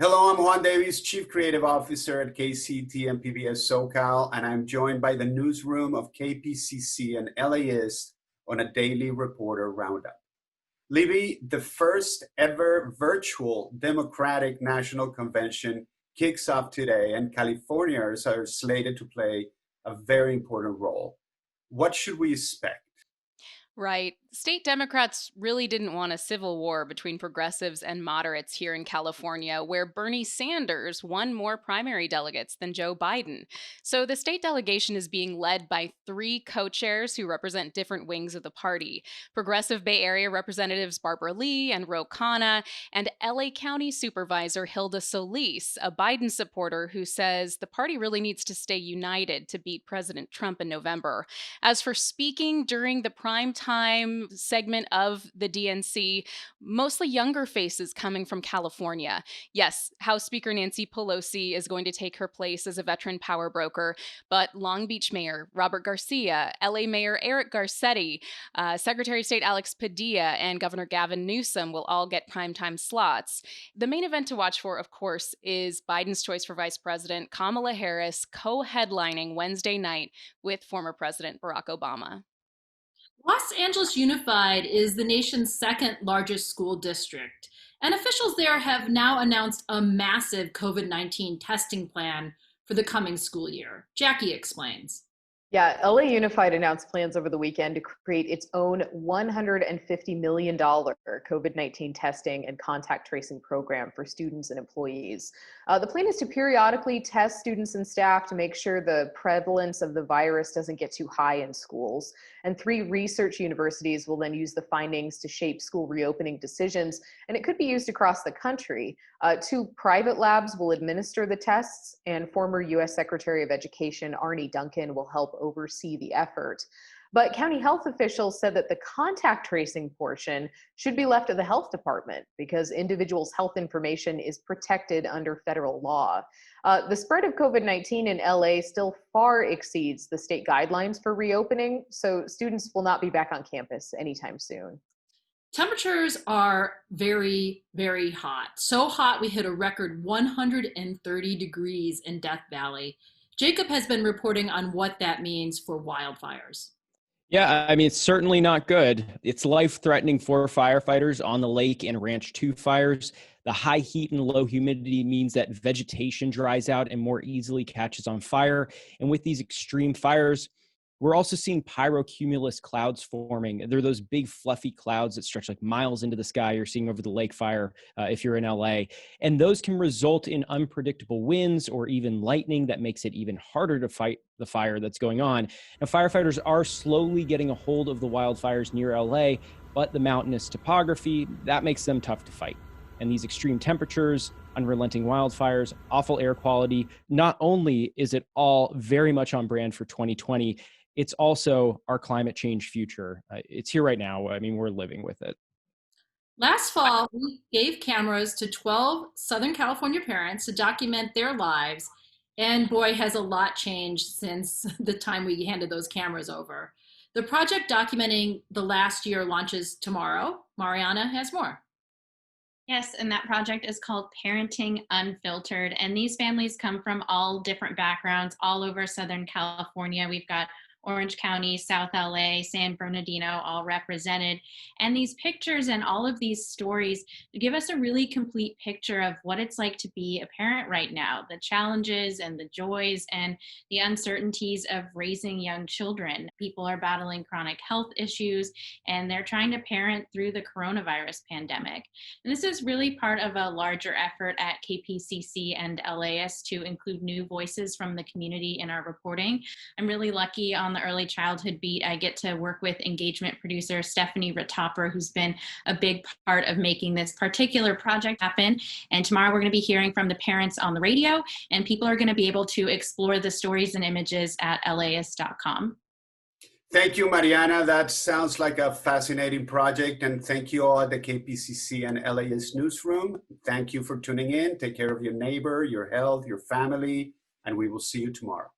Hello, I'm Juan Davies, Chief Creative Officer at KCT and PBS SoCal, and I'm joined by the newsroom of KPCC and LAist on a daily reporter roundup. Libby, the first ever virtual Democratic National Convention kicks off today, and Californians are slated to play a very important role. What should we expect? Right. State Democrats really didn't want a civil war between progressives and moderates here in California, where Bernie Sanders won more primary delegates than Joe Biden. So the state delegation is being led by three co chairs who represent different wings of the party: Progressive Bay Area Representatives Barbara Lee and Ro Khanna, and LA County Supervisor Hilda Solis, a Biden supporter who says the party really needs to stay united to beat President Trump in November. As for speaking during the prime time segment of the DNC, mostly younger faces coming from California. Yes, House Speaker Nancy Pelosi is going to take her place as a veteran power broker, but Long Beach Mayor Robert Garcia, LA Mayor Eric Garcetti, Secretary of State Alex Padilla, and Governor Gavin Newsom will all get primetime slots. The main event to watch for, of course, is Biden's choice for vice president, Kamala Harris, co headlining Wednesday night with former President Barack Obama. Los Angeles Unified is the nation's second largest school district, and officials there have now announced a massive COVID 19 testing plan for the coming school year. Jackie explains. Yeah, LA Unified announced plans over the weekend to create its own $150 million COVID-19 testing and contact tracing program for students and employees. The plan is to periodically test students and staff to make sure the prevalence of the virus doesn't get too high in schools. And three research universities will then use the findings to shape school reopening decisions, and it could be used across the country. Two private labs will administer the tests, and former U.S. Secretary of Education Arne Duncan will help oversee the effort. But county health officials said that the contact tracing portion should be left to the health department because individuals' health information is protected under federal law. The spread of COVID-19 in LA still far exceeds the state guidelines for reopening, so students will not be back on campus anytime soon. Temperatures are very, very hot. So hot we hit a record 130 degrees in Death Valley. Jacob has been reporting on what that means for wildfires. Yeah, I mean, it's certainly not good. It's life-threatening for firefighters on the Lake and Ranch 2 fires. The high heat and low humidity means that vegetation dries out and more easily catches on fire. And with these extreme fires, we're also seeing pyrocumulus clouds forming. They're those big fluffy clouds that stretch like miles into the sky you're seeing over the lake fire if you're in LA. And those can result in unpredictable winds or even lightning that makes it even harder to fight the fire that's going on. Now, firefighters are slowly getting a hold of the wildfires near LA, but the mountainous topography, that makes them tough to fight. And these extreme temperatures, unrelenting wildfires, awful air quality, not only is it all very much on brand for 2020, it's also our climate change future. It's here right now. I mean, we're living with it. Last fall, we gave cameras to 12 Southern California parents to document their lives. And boy, has a lot changed since the time we handed those cameras over. The project documenting the last year launches tomorrow. Mariana has more. Yes, and that project is called Parenting Unfiltered. And these families come from all different backgrounds all over Southern California. We've got Orange County, South LA, San Bernardino, all represented. And these pictures and all of these stories give us a really complete picture of what it's like to be a parent right now, the challenges and the joys and the uncertainties of raising young children. People are battling chronic health issues and they're trying to parent through the coronavirus pandemic. And this is really part of a larger effort at KPCC and LAist to include new voices from the community in our reporting. I'm really lucky on the early childhood beat. I get to work with engagement producer Stephanie Rittopper, who's been a big part of making this particular project happen. And tomorrow we're going to be hearing from the parents on the radio, and people are going to be able to explore the stories and images at laist.com. Thank you, Mariana. That sounds like a fascinating project. And thank you all at the KPCC and LAist Newsroom. Thank you for tuning in. Take care of your neighbor, your health, your family, and we will see you tomorrow.